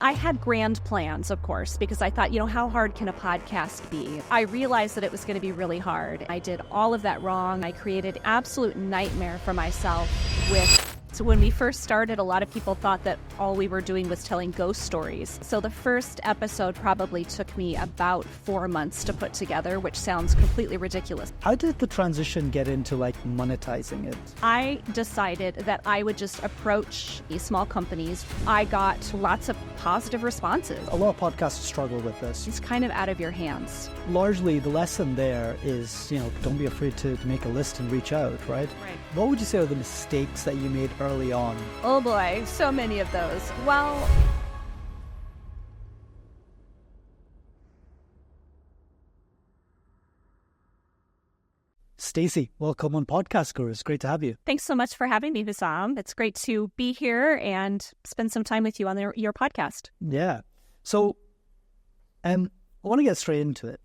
I had grand plans, of course, because I thought, how hard can a podcast be? I realized that it was going to be really hard. I did all of that wrong. I created absolute nightmare for myself So when we first started, a lot of people thought that all we were doing was telling ghost stories. So the first episode probably took me about 4 months to put together, which sounds completely ridiculous. How did the transition get into monetizing it? I decided that I would just approach these small companies. I got lots of positive responses. A lot of podcasts struggle with this. It's kind of out of your hands. Largely, the lesson there is, don't be afraid to make a list and reach out, right? Right. What would you say are the mistakes that you made early on? Oh boy, so many of those. Well, Stacy, welcome on Podcast Gurus. Great to have you. thanks so much for having me, Hussam. It's great to be here and spend some time with you on your podcast. Yeah. So, I want to get straight into it.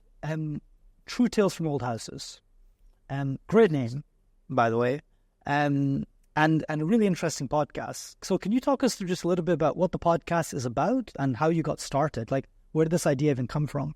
True Tales from Old Houses. Great name, by the way. And a really interesting podcast. So can you talk us through just a little bit about what the podcast is about and how you got started? Where did this idea even come from?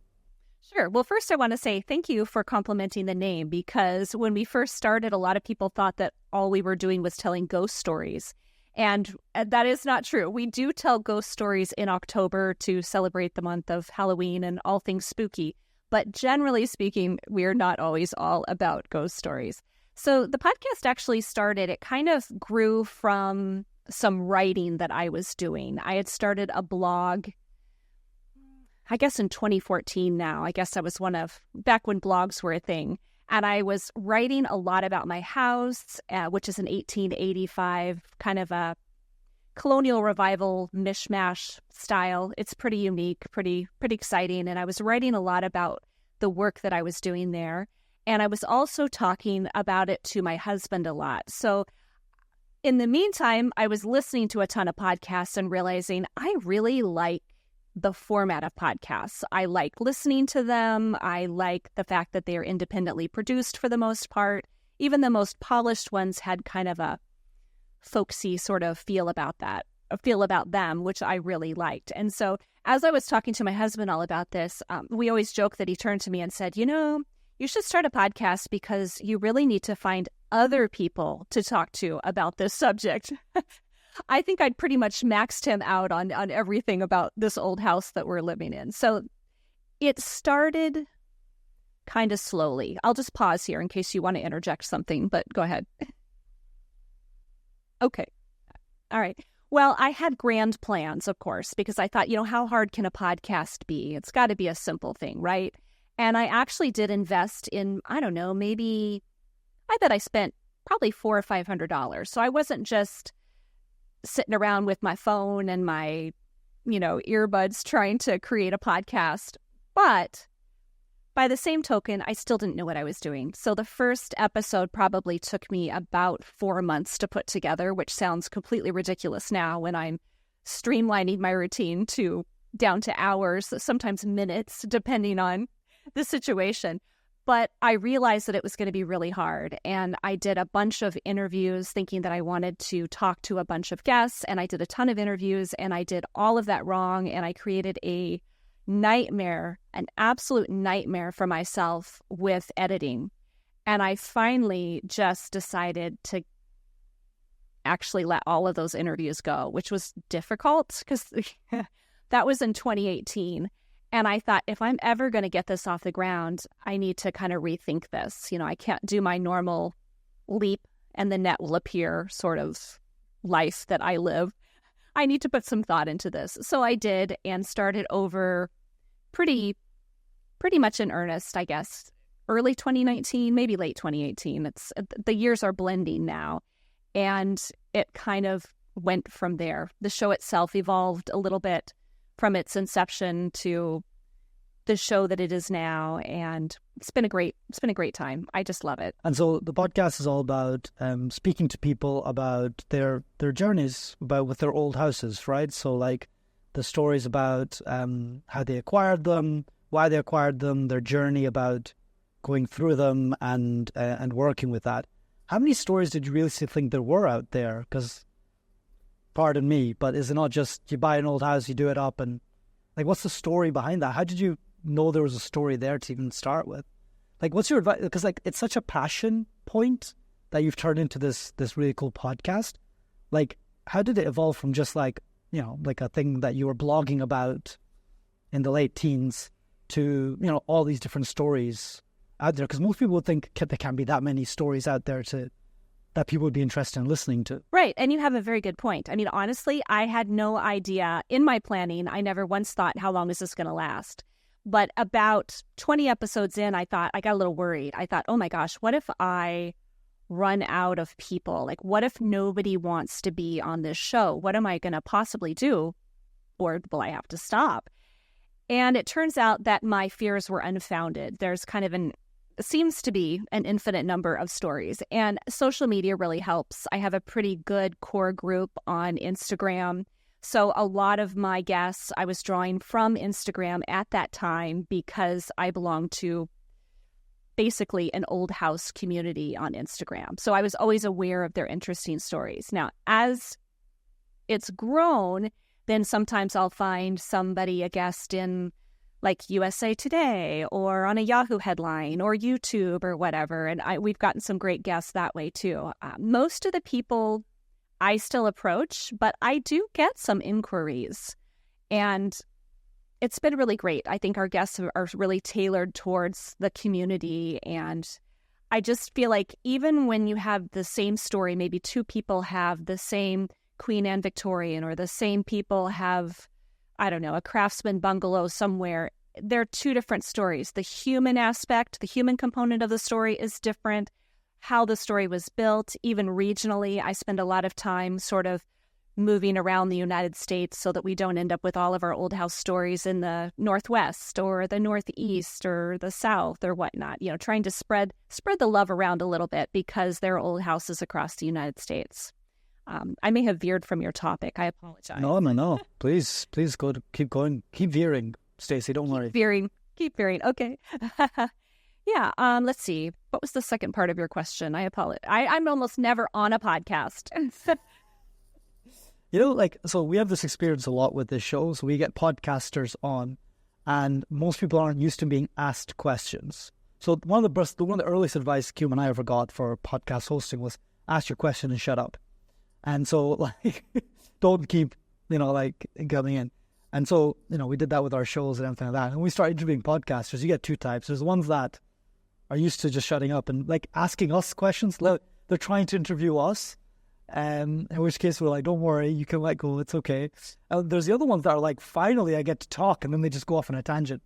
Sure. Well, first I want to say thank you for complimenting the name, because when we first started, a lot of people thought that all we were doing was telling ghost stories. And that is not true. We do tell ghost stories in October to celebrate the month of Halloween and all things spooky. But generally speaking, we're not always all about ghost stories. So the podcast actually started, it kind of grew from some writing that I was doing. I had started a blog, I guess in 2014 now. I guess I was back when blogs were a thing. And I was writing a lot about my house, which is an 1885 kind of a colonial revival mishmash style. It's pretty unique, pretty exciting. And I was writing a lot about the work that I was doing there. And I was also talking about it to my husband a lot. So in the meantime, I was listening to a ton of podcasts and realizing I really like the format of podcasts. I like listening to them. I like the fact that they are independently produced for the most part. Even the most polished ones had kind of a folksy sort of feel about them, which I really liked. And so as I was talking to my husband all about this, we always joke that he turned to me and said, you should start a podcast because you really need to find other people to talk to about this subject. I think I'd pretty much maxed him out on everything about this old house that we're living in. So it started kind of slowly. I'll just pause here in case you want to interject something, but go ahead. Okay. All right. Well, I had grand plans, of course, because I thought, how hard can a podcast be? It's got to be a simple thing, right? And I actually did invest in, I don't know, I bet I spent probably $400 or $500. So I wasn't just sitting around with my phone and my, earbuds trying to create a podcast. But by the same token, I still didn't know what I was doing. So the first episode probably took me about 4 months to put together, which sounds completely ridiculous now when I'm streamlining my routine down to hours, sometimes minutes, depending on the situation. But I realized that it was going to be really hard. And I did a bunch of interviews thinking that I wanted to talk to a bunch of guests. And I did a ton of interviews and I did all of that wrong. And I created an absolute nightmare for myself with editing. And I finally just decided to actually let all of those interviews go, which was difficult because that was in 2018. And I thought, if I'm ever going to get this off the ground, I need to kind of rethink this. I can't do my normal leap and the net will appear sort of life that I live. I need to put some thought into this. So I did and started over pretty much in earnest, I guess, early 2019, maybe late 2018. The years are blending now. And it kind of went from there. The show itself evolved a little bit from its inception to the show that it is now, and it's been a great time. I just love it. And so the podcast is all about speaking to people about their journeys with their old houses, right? So the stories about how they acquired them, why they acquired them, their journey about going through them and working with that. How many stories did you really think there were out there? Because pardon me, but is it not just you buy an old house, you do it up, and like, what's the story behind that? How did you know there was a story there to even start with? Like, what's your advice? Because like, it's such a passion point that you've turned into this really cool podcast. Like, how did it evolve from just like, you know, like a thing that you were blogging about in the late teens to, you know, all these different stories out there? Because most people would think there can't be that many stories out there that people would be interested in listening to. Right. And you have a very good point. I mean, honestly, I had no idea in my planning. I never once thought, how long is this going to last? But about 20 episodes in, I got a little worried. I thought, oh my gosh, what if I run out of people? Like, what if nobody wants to be on this show? What am I going to possibly do? Or will I have to stop? And it turns out that my fears were unfounded. There's kind of seems to be an infinite number of stories, and social media really helps. I have a pretty good core group on Instagram. So a lot of my guests I was drawing from Instagram at that time because I belong to basically an old house community on Instagram. So I was always aware of their interesting stories. Now, as it's grown, then sometimes I'll find somebody, a guest in like USA Today or on a Yahoo headline or YouTube or whatever. And we've gotten some great guests that way too. Most of the people I still approach, but I do get some inquiries. And it's been really great. I think our guests are really tailored towards the community. And I just feel like even when you have the same story, maybe two people have the same Queen Anne Victorian, or the same people have, I don't know, a craftsman bungalow somewhere. They're two different stories. The human aspect, the human component of the story is different. How the story was built, even regionally. I spend a lot of time sort of moving around the United States so that we don't end up with all of our old house stories in the Northwest or the Northeast or the South or whatnot. You know, trying to spread the love around a little bit because there are old houses across the United States. I may have veered from your topic. I apologize. No. Please keep going. Keep veering, Stacy. Don't worry. Keep veering. Okay. Yeah. Let's see. What was the second part of your question? I apologize. I'm almost never on a podcast. You know, like, so we have this experience a lot with this show. So we get podcasters on, and most people aren't used to being asked questions. So one of the earliest advice Q and I ever got for podcast hosting was ask your question and shut up. And so, like, don't keep, you know, like, coming in. And so, you know, we did that with our shows and everything like that. And we started interviewing podcasters. You get two types. There's the ones that are used to just shutting up and, like, asking us questions. They're trying to interview us. In which case, we're like, don't worry, you can let go. It's okay. There's the other ones that are like, finally, I get to talk. And then they just go off on a tangent.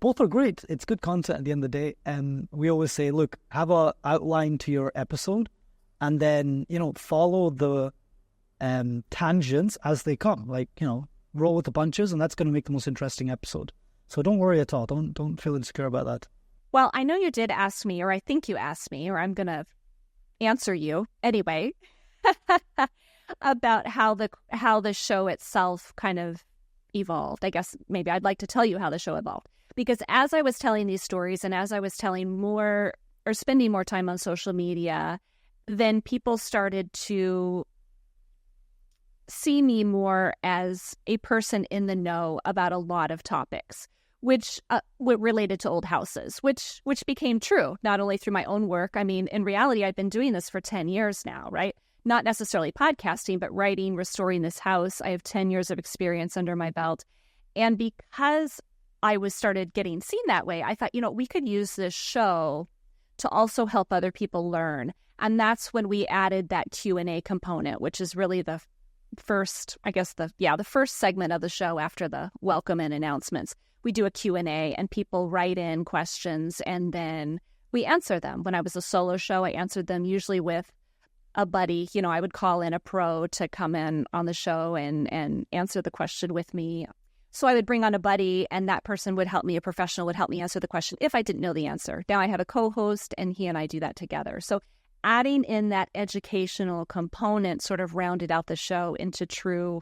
Both are great. It's good content at the end of the day. And we always say, look, have a outline to your episode. And then, you know, follow the tangents as they come. Like, you know, roll with the punches, and that's going to make the most interesting episode. So don't worry at all. Don't feel insecure about that. Well, I know you did ask me, or I think you asked me, or I'm going to answer you anyway, about how the show itself kind of evolved. I guess maybe I'd like to tell you how the show evolved. Because as I was telling these stories and as I was telling more or spending more time on social media, then people started to see me more as a person in the know about a lot of topics, which related to old houses, which became true, not only through my own work. I mean, in reality, I've been doing this for 10 years now, right? Not necessarily podcasting, but writing, restoring this house. I have 10 years of experience under my belt. And because I started getting seen that way, I thought, you know, we could use this show to also help other people learn. And that's when we added that Q&A component, which is really the first, I guess, the first segment of the show after the welcome and announcements. We do a Q&A and people write in questions and then we answer them. When I was a solo show, I answered them usually with a buddy. You know, I would call in a pro to come in on the show and answer the question with me. So I would bring on a buddy and that person would help me, a professional would help me answer the question if I didn't know the answer. Now I have a co-host and he and I do that together. So adding in that educational component sort of rounded out the show into true,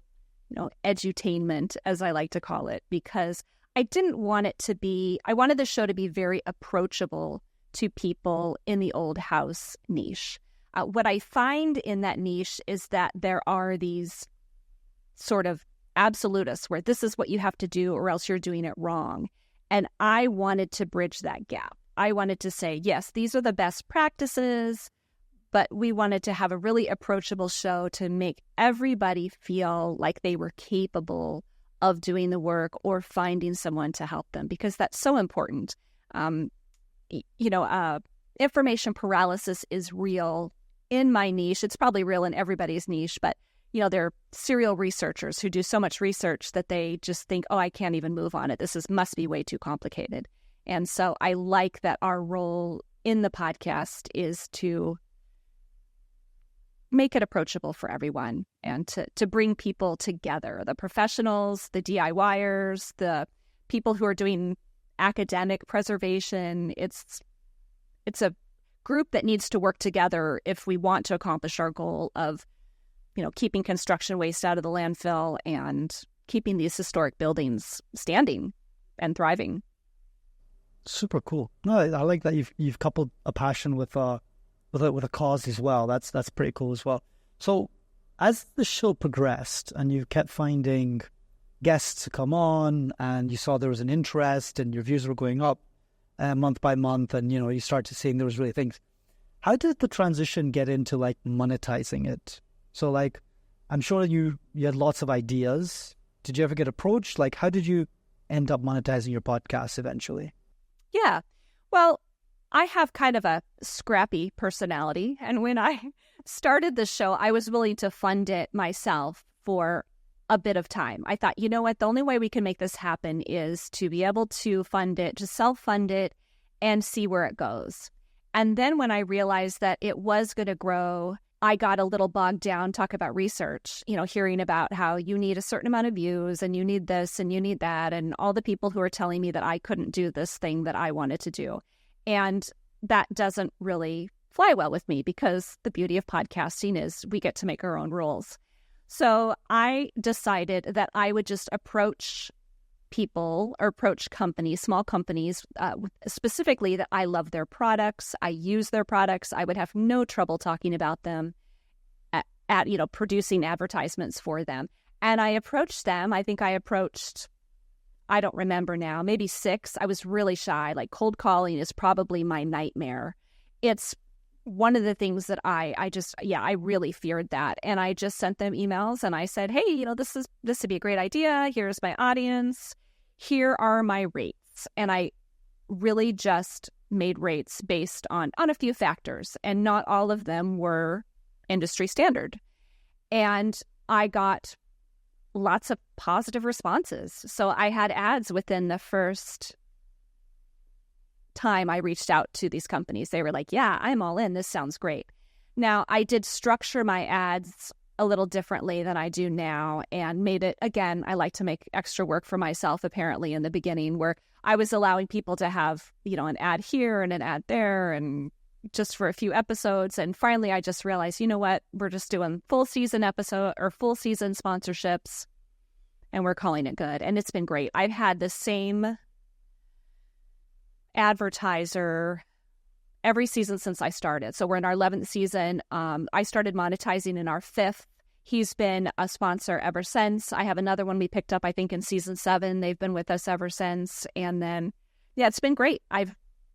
you know, edutainment, as I like to call it, because I wanted the show to be very approachable to people in the old house niche. What I find in that niche is that there are these sort of absolutists where this is what you have to do or else you're doing it wrong. And I wanted to bridge that gap. I wanted to say, yes, these are the best practices, but we wanted to have a really approachable show to make everybody feel like they were capable of doing the work or finding someone to help them, because that's so important. Information paralysis is real in my niche. It's probably real in everybody's niche, but there are serial researchers who do so much research that they just think, oh, I can't even move on it. Must be way too complicated. And so I like that our role in the podcast is to make it approachable for everyone and to bring people together, the professionals, the DIYers, the people who are doing academic preservation. It's a group that needs to work together if we want to accomplish our goal of keeping construction waste out of the landfill and keeping these historic buildings standing and thriving. Super cool. No, I like that you've coupled a passion with a cause as well. That's pretty cool as well. So as the show progressed and you kept finding guests to come on and you saw there was an interest and your views were going up month by month, and you started seeing there was really things, how did the transition get into like monetizing it? So like, I'm sure you had lots of ideas. Did you ever get approached? Like, how did you end up monetizing your podcast eventually? Yeah. Well, I have kind of a scrappy personality. And when I started the show, I was willing to fund it myself for a bit of time. I thought, you know what? The only way we can make this happen is to be able to fund it, to self-fund it and see where it goes. And then when I realized that it was going to grow, I got a little bogged down, talk about research, hearing about how you need a certain amount of views and you need this and you need that, and all the people who are telling me that I couldn't do this thing that I wanted to do. And that doesn't really fly well with me, because the beauty of podcasting is we get to make our own rules. So I decided that I would just approach people or approach companies, small companies, specifically that I love their products, I use their products, I would have no trouble talking about them at producing advertisements for them. And I approached them. I think I approached, I don't remember now, maybe 6. I was really shy. Like, cold calling is probably my nightmare. It's one of the things that I really feared that. And I just sent them emails and I said, hey, this would be a great idea. Here's my audience. Here are my rates. And I really just made rates based on a few factors, and not all of them were industry standard. And I got lots of positive responses. So I had ads within the first time I reached out to these companies. They were like, yeah, I'm all in. This sounds great. Now, I did structure my ads a little differently than I do now, and made it, again, I like to make extra work for myself apparently in the beginning, where I was allowing people to have, an ad here and an ad there, and just for a few episodes. And finally, I just realized, you know what, we're just doing full season sponsorships, and we're calling it good. And it's been great. I've had the same advertiser every season since I started. So we're in our 11th season. I started monetizing in our 5th. He's been a sponsor ever since. I have another one we picked up, I think, in season 7. They've been with us ever since. And then, yeah, it's been great.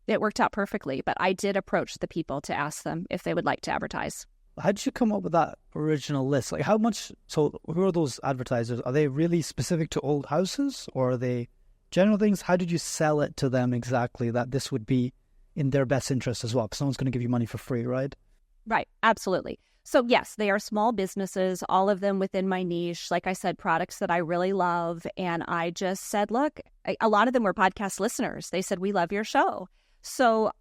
It worked out perfectly, but I did approach the people to ask them if they would like to advertise. How did you come up with that original list? Like, so who are those advertisers? Are they really specific to old houses, or are they general things? How did you sell it to them exactly that this would be in their best interest as well? Because someone's going to give you money for free, right? Right. Absolutely. So yes, they are small businesses, all of them within my niche. Like I said, products that I really love. And I just said, look, a lot of them were podcast listeners. They said, we love your show. So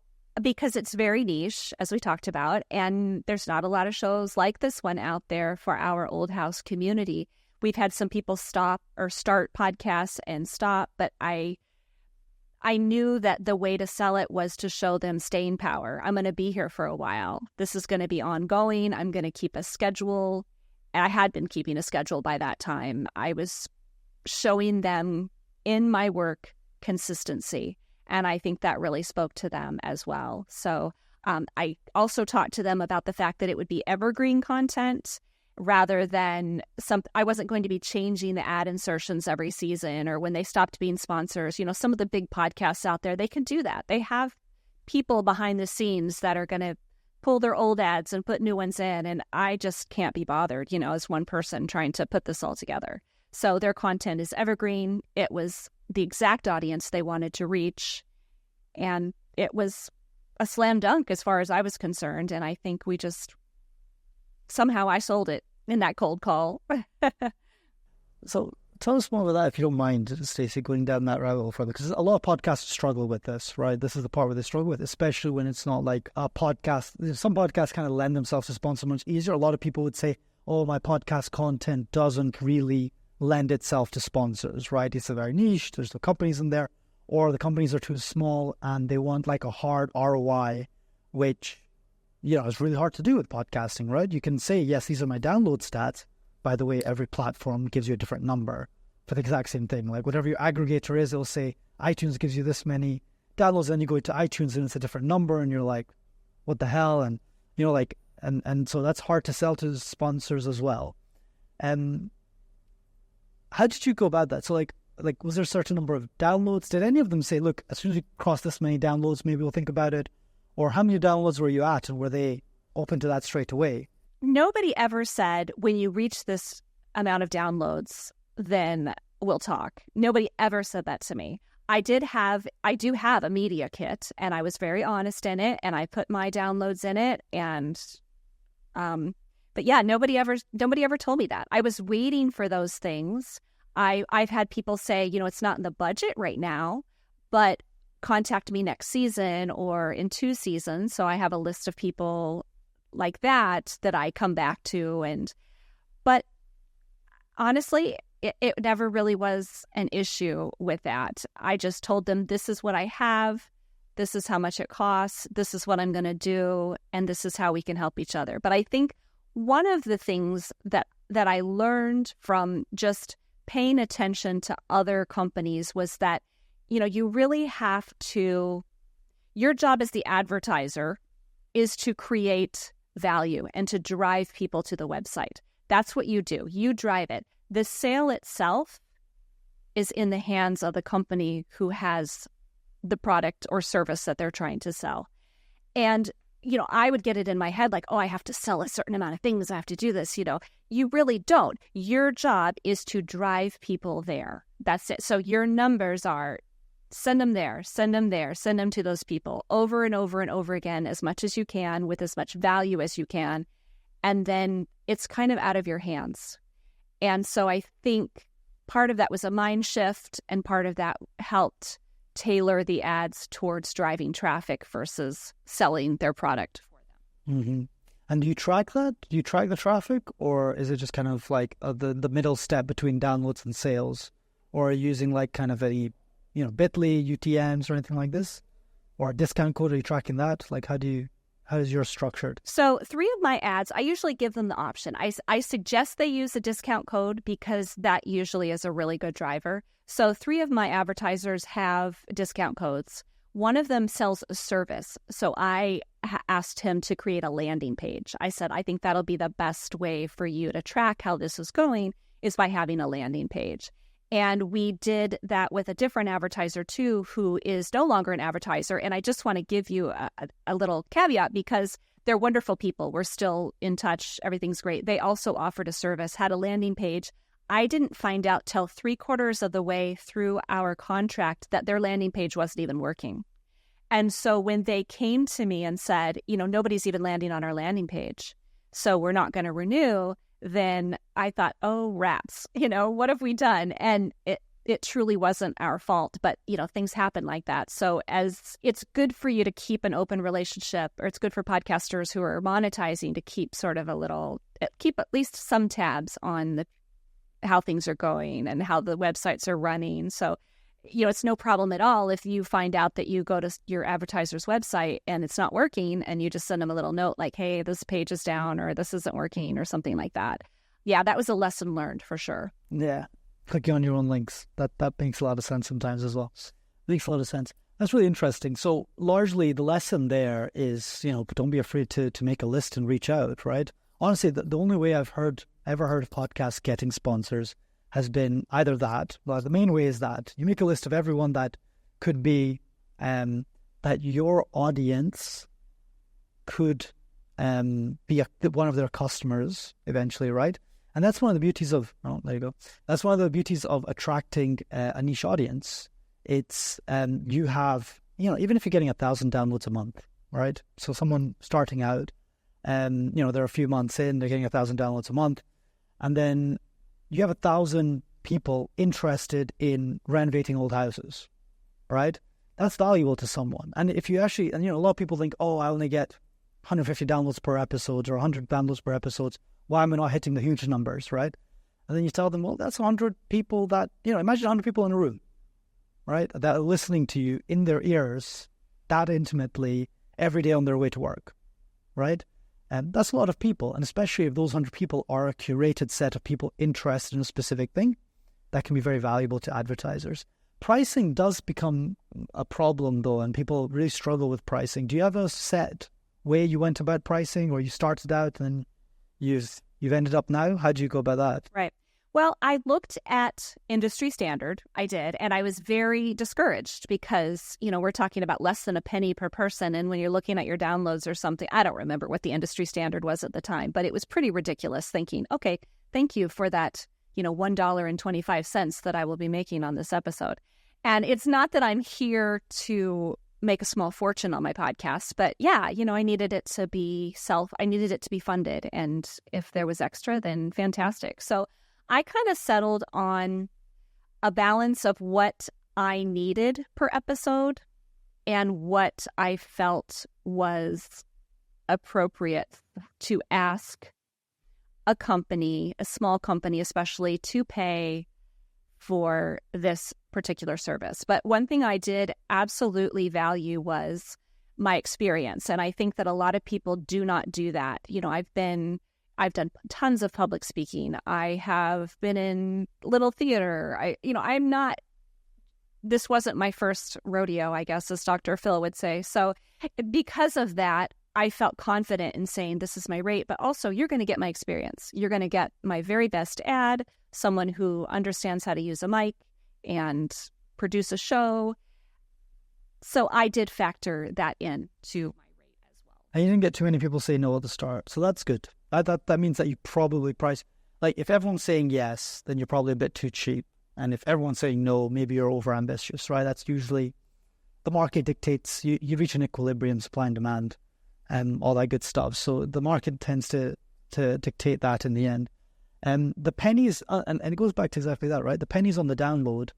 because it's very niche, as we talked about, and there's not a lot of shows like this one out there for our old house community. We've had some people stop or start podcasts and stop, but I knew that the way to sell it was to show them staying power. I'm going to be here for a while. This is going to be ongoing. I'm going to keep a schedule. And I had been keeping a schedule by that time. I was showing them in my work consistency. And I think that really spoke to them as well. So I also talked to them about the fact that it would be evergreen content. rather than I wasn't going to be changing the ad insertions every season or when they stopped being sponsors. Some of the big podcasts out there, they can do that. They have people behind the scenes that are going to pull their old ads and put new ones in. And I just can't be bothered, as one person trying to put this all together. So their content is evergreen. It was the exact audience they wanted to reach. And it was a slam dunk as far as I was concerned. And I think somehow I sold it in that cold call. So tell us more about that, if you don't mind, Stacy, going down that rabbit hole further. Because a lot of podcasts struggle with this, right? This is the part where they struggle with, especially when it's not like a podcast. Some podcasts kind of lend themselves to sponsor much easier. A lot of people would say, oh, my podcast content doesn't really lend itself to sponsors, right? It's a very niche. There's the companies in there, or the companies are too small and they want like a hard ROI, which, it's really hard to do with podcasting, right? You can say, yes, these are my download stats. By the way, every platform gives you a different number for the exact same thing. Like whatever your aggregator is, it'll say iTunes gives you this many downloads. Then you go to iTunes and it's a different number and you're like, what the hell? And, and so that's hard to sell to sponsors as well. And how did you go about that? So like was there a certain number of downloads? Did any of them say, look, as soon as you cross this many downloads, maybe we'll think about it? Or how many downloads were you at, and were they open to that straight away? Nobody ever said, when you reach this amount of downloads, then we'll talk. Nobody ever said that to me. I do have a media kit, and I was very honest in it, and I put my downloads in it, and but yeah, nobody ever told me that. I was waiting for those things. I've had people say, it's not in the budget right now, but contact me next season or in 2 seasons. So I have a list of people like that I come back to. But honestly, it never really was an issue with that. I just told them, this is what I have. This is how much it costs. This is what I'm going to do. And this is how we can help each other. But I think one of the things that I learned from just paying attention to other companies was that, you really have to, your job as the advertiser is to create value and to drive people to the website. That's what you do. You drive it. The sale itself is in the hands of the company who has the product or service that they're trying to sell. And, I would get it in my head like, oh, I have to sell a certain amount of things. I have to do this. You really don't. Your job is to drive people there. That's it. So your numbers are send them there, send them there, send them to those people over and over and over again, as much as you can, with as much value as you can. And then it's kind of out of your hands. And so I think part of that was a mind shift, and part of that helped tailor the ads towards driving traffic versus selling their product for them. Mm-hmm. And do you track that? Do you track the traffic, or is it just kind of like the middle step between downloads and sales? Or are you using like kind of any, Bitly, UTMs or anything like this? Or a discount code, are you tracking that? Like how is yours structured? So 3 of my ads, I usually give them the option. I suggest they use a discount code because that usually is a really good driver. So 3 of my advertisers have discount codes. One of them sells a service. So I asked him to create a landing page. I said, I think that'll be the best way for you to track how this is going is by having a landing page. And we did that with a different advertiser too, who is no longer an advertiser. And I just want to give you a little caveat because they're wonderful people. We're still in touch. Everything's great. They also offered a service, had a landing page. I didn't find out till 3/4 of the way through our contract that their landing page wasn't even working. And so when they came to me and said, nobody's even landing on our landing page, so we're not going to renew, then I thought, oh, rats, what have we done? And it truly wasn't our fault, but, things happen like that. So as it's good for you to keep an open relationship, or it's good for podcasters who are monetizing to keep keep at least some tabs on how things are going and how the websites are running. So, it's no problem at all if you find out that you go to your advertiser's website and it's not working and you just send them a little note like, hey, this page is down or this isn't working or something like that. Yeah, that was a lesson learned for sure. Yeah. Clicking on your own links. That makes a lot of sense sometimes as well. Makes a lot of sense. That's really interesting. So largely the lesson there is, don't be afraid to make a list and reach out, right? honestly, the only way I've ever heard of podcasts getting sponsors has been either that. Well, the main way is that you make a list of everyone that could be that your audience could be one of their customers eventually, right? And that's one of the beauties of, oh, there you go. That's one of the beauties of attracting a niche audience. It's, you have, even if you're getting 1,000 downloads a month, right? So someone starting out, they're a few months in, they're getting 1,000 downloads a month. And then you have 1,000 people interested in renovating old houses, right? That's valuable to someone. And if you actually, a lot of people think, oh, I only get 150 downloads per episode or 100 downloads per episode. Why am I not hitting the huge numbers, right? And then you tell them, well, that's 100 people that, imagine 100 people in a room, right? That are listening to you in their ears that intimately every day on their way to work, right? And that's a lot of people. And especially if those 100 people are a curated set of people interested in a specific thing, that can be very valuable to advertisers. Pricing does become a problem, though, and people really struggle with pricing. Do you have a set way you went about pricing, or you started out and you've ended up now? How do you go about that? Right. Well, I looked at industry standard. I did. And I was very discouraged because, we're talking about less than a penny per person. And when you're looking at your downloads or something, I don't remember what the industry standard was at the time, but it was pretty ridiculous thinking, okay, thank you for that, $1.25 that I will be making on this episode. And it's not that I'm here to make a small fortune on my podcast, but yeah, I needed it to be funded. And if there was extra, then fantastic. So I kind of settled on a balance of what I needed per episode and what I felt was appropriate to ask a company, a small company especially, to pay for this particular service. But one thing I did absolutely value was my experience. And I think that a lot of people do not do that. I've done tons of public speaking. I have been in little theater. This wasn't my first rodeo, I guess, as Dr. Phil would say. So because of that, I felt confident in saying this is my rate, but also you're going to get my experience. You're going to get my very best ad, someone who understands how to use a mic and produce a show. So I did factor that in to my rate as well. And you didn't get too many people say no at the start. So that's good. That means that you probably price, like if everyone's saying yes, then you're probably a bit too cheap. And if everyone's saying no, maybe you're over ambitious, right? That's usually the market dictates, you reach an equilibrium, supply and demand, and all that good stuff. So the market tends to dictate that in the end. The pennies, and it goes back to exactly that, right? The pennies on the download,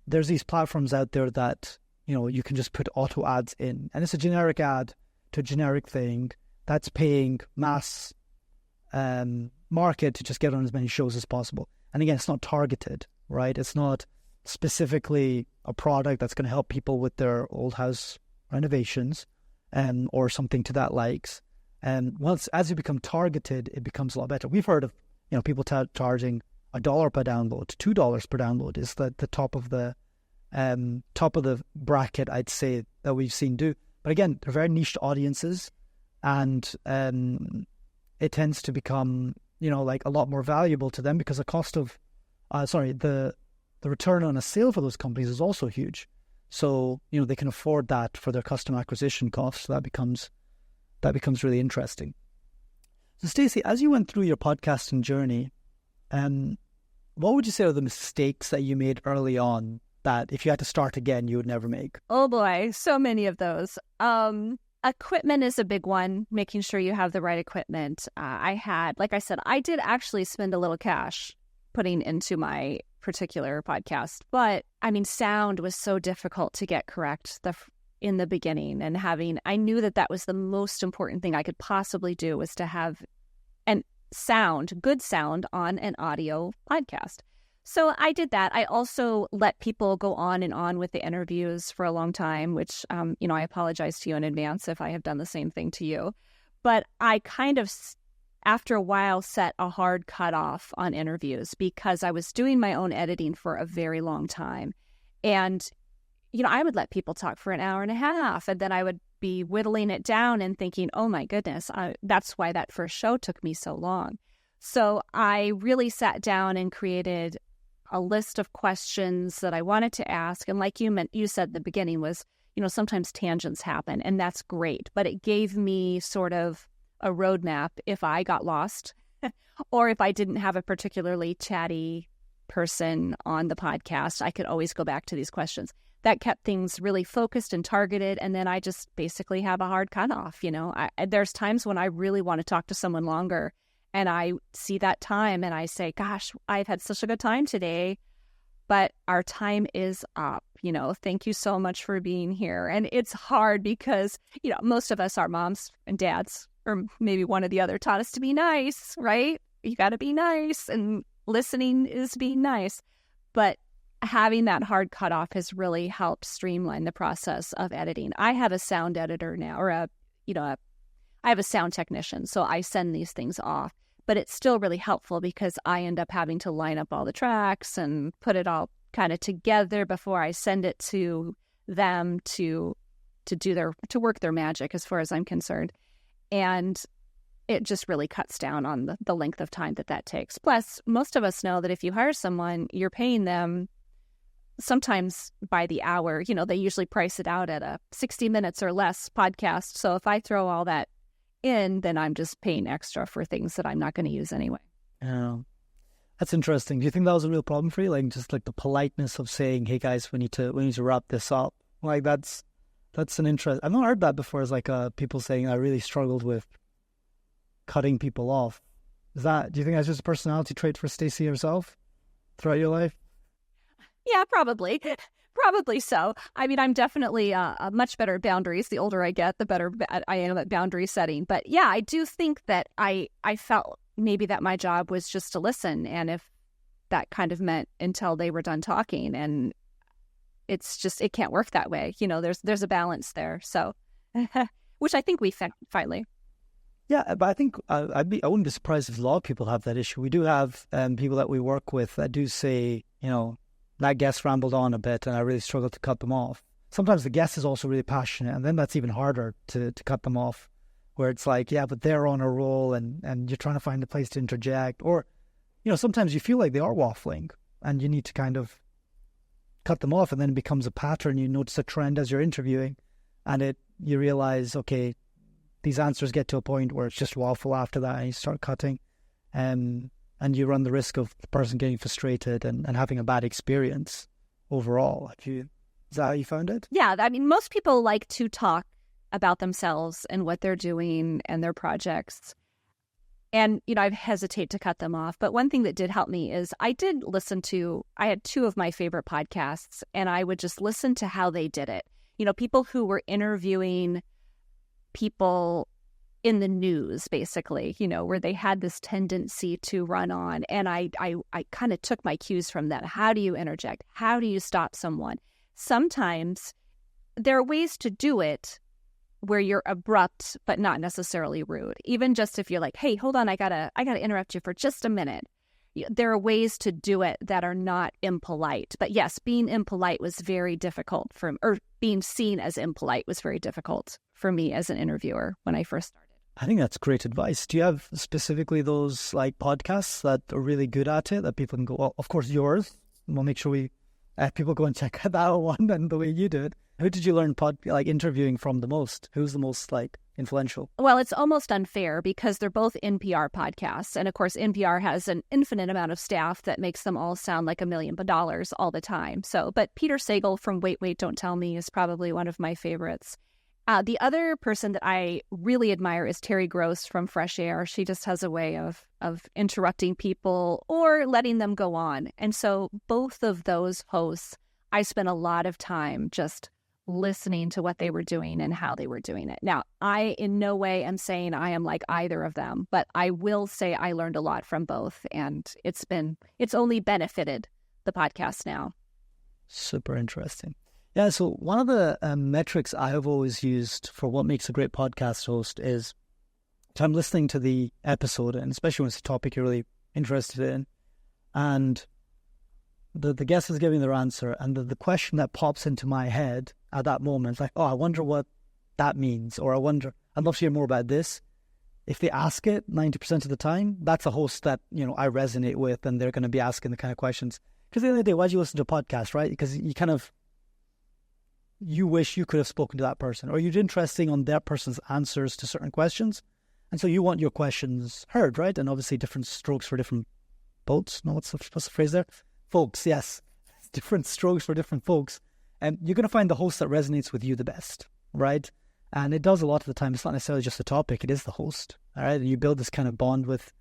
there's these platforms out there that, you can just put auto ads in. And it's a generic ad to a generic thing that's paying mass market to just get on as many shows as possible. And again, it's not targeted, right? It's not specifically a product that's going to help people with their old house renovations or something to that likes. And as you become targeted, it becomes a lot better. We've heard of people charging $1 per download, $2 per download is the top of the bracket, I'd say, that we've seen do. But again, they're very niched audiences, and it tends to become like a lot more valuable to them because the cost of the return on a sale for those companies is also huge. So they can afford that for their customer acquisition costs. So that becomes really interesting. So Stacy, as you went through your podcasting journey, what would you say are the mistakes that you made early on that if you had to start again, you would never make? Oh boy, so many of those. Equipment is a big one, making sure you have the right equipment. Like I said, I did actually spend a little cash putting into my particular podcast, but sound was so difficult to get correct in the beginning, and I knew that was the most important thing I could possibly do, was to have good sound on an audio podcast. So I did that. I also let people go on and on with the interviews for a long time, which, I apologize to you in advance if I have done the same thing to you. But I kind of, after a while, set a hard cutoff on interviews because I was doing my own editing for a very long time. And, I would let people talk for an hour and a half, and then I would be whittling it down and thinking, oh my goodness, that's why that first show took me so long. So I really sat down and created a list of questions that I wanted to ask. And like you said in the beginning was, sometimes tangents happen, and that's great. But it gave me sort of a roadmap if I got lost or if I didn't have a particularly chatty person on the podcast, I could always go back to these questions. That kept things really focused and targeted. And then I just basically have a hard cutoff. There's times when I really want to talk to someone longer, and I see that time and I say, gosh, I've had such a good time today, but our time is up. Thank you so much for being here. And it's hard because, most of us, our moms and dads, or maybe one or the other, taught us to be nice, right? You got to be nice, and listening is being nice. But having that hard cutoff has really helped streamline the process of editing. I have a sound editor now, or I have a sound technician, so I send these things off. But it's still really helpful because I end up having to line up all the tracks and put it all kind of together before I send it to them to work their magic, as far as I'm concerned. And it just really cuts down on the length of time that takes. Plus, most of us know that if you hire someone, you're paying them sometimes by the hour. They usually price it out at a 60 minutes or less podcast. So if I throw all that in, then I'm just paying extra for things that I'm not going to use anyway. Yeah. That's interesting. Do you think that was a real problem for you? Like, just like the politeness of saying, hey guys, we need to wrap this up. Like, that's an interest. I've not heard that before, as like people saying I really struggled with cutting people off. Do you think that's just a personality trait for Stacy herself throughout your life? Yeah, probably. Probably so. I mean, I'm definitely much better at boundaries. The older I get, the better I am at boundary setting. But yeah, I do think that I felt maybe that my job was just to listen. And if that kind of meant until they were done talking, and it's just, it can't work that way. There's a balance there. So, which I think we found finally. Yeah, but I think I wouldn't be surprised if a lot of people have that issue. We do have people that we work with that do say, that guest rambled on a bit and I really struggled to cut them off. Sometimes the guest is also really passionate, and then that's even harder to cut them off, where it's like, yeah, but they're on a roll and you're trying to find a place to interject. Or, sometimes you feel like they are waffling and you need to kind of cut them off, and then it becomes a pattern. You notice a trend as you're interviewing, and you realize, okay, these answers get to a point where it's just waffle after that, and you start cutting. And you run the risk of the person getting frustrated and having a bad experience overall. Is that how you found it? Yeah, I mean, most people like to talk about themselves and what they're doing and their projects. And, I hesitate to cut them off. But one thing that did help me is I had two of my favorite podcasts, and I would just listen to how they did it. People who were interviewing people in the news, basically, where they had this tendency to run on. And I kind of took my cues from that. How do you interject? How do you stop someone? Sometimes there are ways to do it where you're abrupt, but not necessarily rude. Even just if you're like, hey, hold on, I gotta interrupt you for just a minute. There are ways to do it that are not impolite. But yes, being impolite was very difficult or being seen as impolite was very difficult for me as an interviewer when I first started. I think that's great advice. Do you have specifically those like podcasts that are really good at it that people can go, well, of course yours. We'll make sure people go and check out that one and the way you do it. Who did you learn interviewing from the most? Who's the most influential? Well, it's almost unfair because they're both NPR podcasts. And of course, NPR has an infinite amount of staff that makes them all sound like $1 million all the time. But Peter Sagal from Wait, Wait, Don't Tell Me is probably one of my favorites. The other person that I really admire is Terry Gross from Fresh Air. She just has a way of interrupting people or letting them go on. And so both of those hosts, I spent a lot of time just listening to what they were doing and how they were doing it. Now, I in no way am saying I am like either of them, but I will say I learned a lot from both, and it's only benefited the podcast now. Super interesting. Yeah, so one of the metrics I have always used for what makes a great podcast host is I'm listening to the episode, and especially when it's a topic you're really interested in, and the guest is giving their answer, and the question that pops into my head at that moment, like, oh, I wonder what that means, or I wonder, I'd love to hear more about this. If they ask it 90% of the time, that's a host that, I resonate with, and they're going to be asking the kind of questions. Because at the end of the day, why do you listen to a podcast, right? Because you wish you could have spoken to that person, or you're interested on that person's answers to certain questions. And so you want your questions heard, right? And obviously different strokes for different boats. No, what's the phrase there? Folks, yes. Different strokes for different folks. And you're going to find the host that resonates with you the best, right? And it does a lot of the time. It's not necessarily just the topic. It is the host, all right? And you build this kind of bond with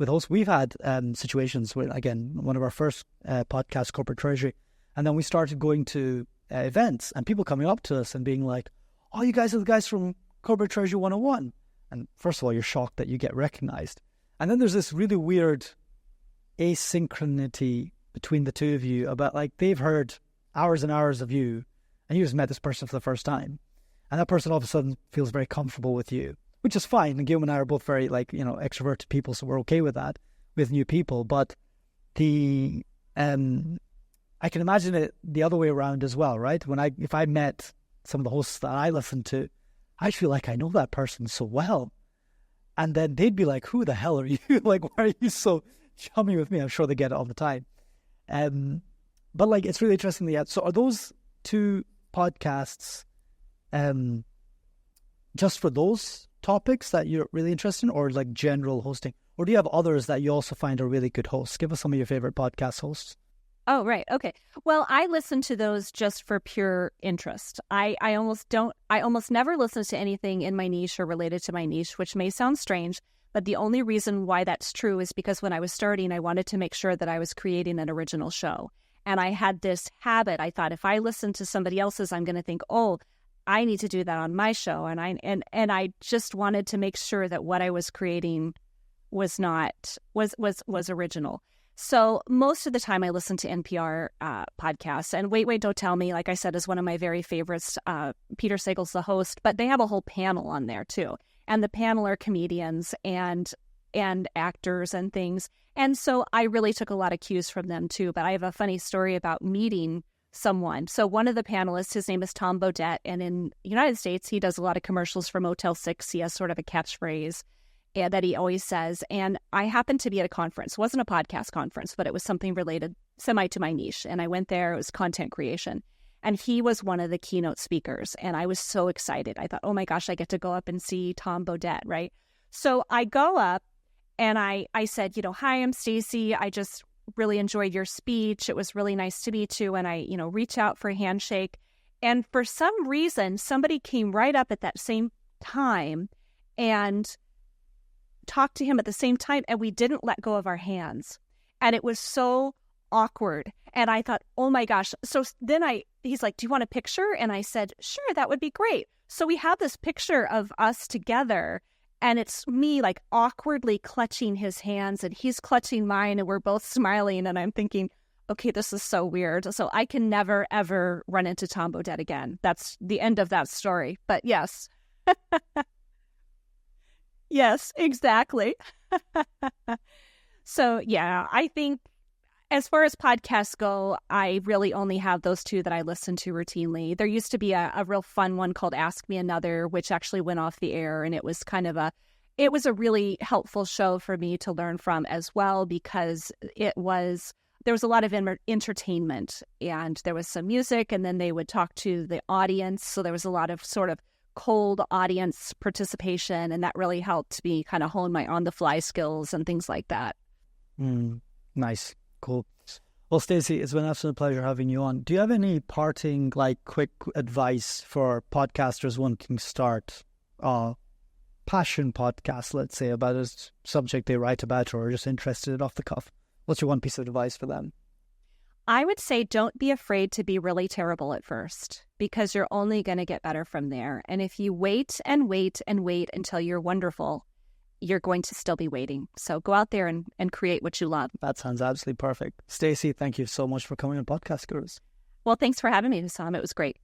hosts. We've had situations where, again, one of our first podcasts, Corporate Treasury, and then we started going to events and people coming up to us and being like, oh, you guys are the guys from Corporate Treasury 101. And first of all, you're shocked that you get recognized. And then there's this really weird asynchronity between the two of you about, like, they've heard hours and hours of you and you just met this person for the first time. And that person all of a sudden feels very comfortable with you, which is fine. And Guillaume and I are both very, extroverted people, so we're okay with that, with new people. But I can imagine it the other way around as well, right? If I met some of the hosts that I listen to, I feel like I know that person so well. And then they'd be like, who the hell are you? Like, why are you so chummy with me? I'm sure they get it all the time. But it's really interesting. So are those two podcasts just for those topics that you're really interested in, or like general hosting? Or do you have others that you also find are really good hosts? Give us some of your favorite podcast hosts. Oh, right. Okay. Well, I listen to those just for pure interest. I almost never listen to anything in my niche or related to my niche, which may sound strange, but the only reason why that's true is because when I was starting, I wanted to make sure that I was creating an original show. And I had this habit. I thought, if I listen to somebody else's, I'm going to think, oh, I need to do that on my show. And I just wanted to make sure that what I was creating was original. So most of the time I listen to NPR podcasts, and Wait, Don't Tell Me, like I said, is one of my very favorites. Peter Sagal's the host, but they have a whole panel on there too. And the panel are comedians and actors and things. And so I really took a lot of cues from them too. But I have a funny story about meeting someone. So one of the panelists, his name is Tom Bodette, and in the United States, he does a lot of commercials for Motel 6. He has sort of a catchphrase that he always says. And I happened to be at a conference. It wasn't a podcast conference, but it was something related semi to my niche. And I went there. It was content creation. And he was one of the keynote speakers. And I was so excited. I thought, oh my gosh, I get to go up and see Tom Bodette, right? So I go up and I said, hi, I'm Stacy. I just really enjoyed your speech. It was really nice to meet you. And I, reach out for a handshake. And for some reason, somebody came right up at that same time and talked to him at the same time, and we didn't let go of our hands. And it was so awkward. And I thought, oh my gosh. So then he's like, do you want a picture? And I said, sure, that would be great. So we have this picture of us together, and it's me like awkwardly clutching his hands, and he's clutching mine, and we're both smiling. And I'm thinking, okay, this is so weird. So I can never, ever run into Tom Bodette again. That's the end of that story. But yes. Yes, exactly. So, yeah, I think as far as podcasts go, I really only have those two that I listen to routinely. There used to be a real fun one called Ask Me Another, which actually went off the air. And it was it was a really helpful show for me to learn from as well, because there was a lot of entertainment, and there was some music, and then they would talk to the audience. So there was a lot of sort of cold audience participation, and that really helped me kind of hone my on-the-fly skills and things like that. Nice. Cool. Well, Stacy, it's been an absolute pleasure having you on. Do you have any parting, quick advice for podcasters wanting to start a passion podcast, let's say, about a subject they write about or are just interested off the cuff? What's your one piece of advice for them? I would say don't be afraid to be really terrible at first, because you're only going to get better from there. And if you wait and wait and wait until you're wonderful, you're going to still be waiting. So go out there and create what you love. That sounds absolutely perfect. Stacy, thank you so much for coming on Podcast Gurus. Well, thanks for having me, Hussam. It was great.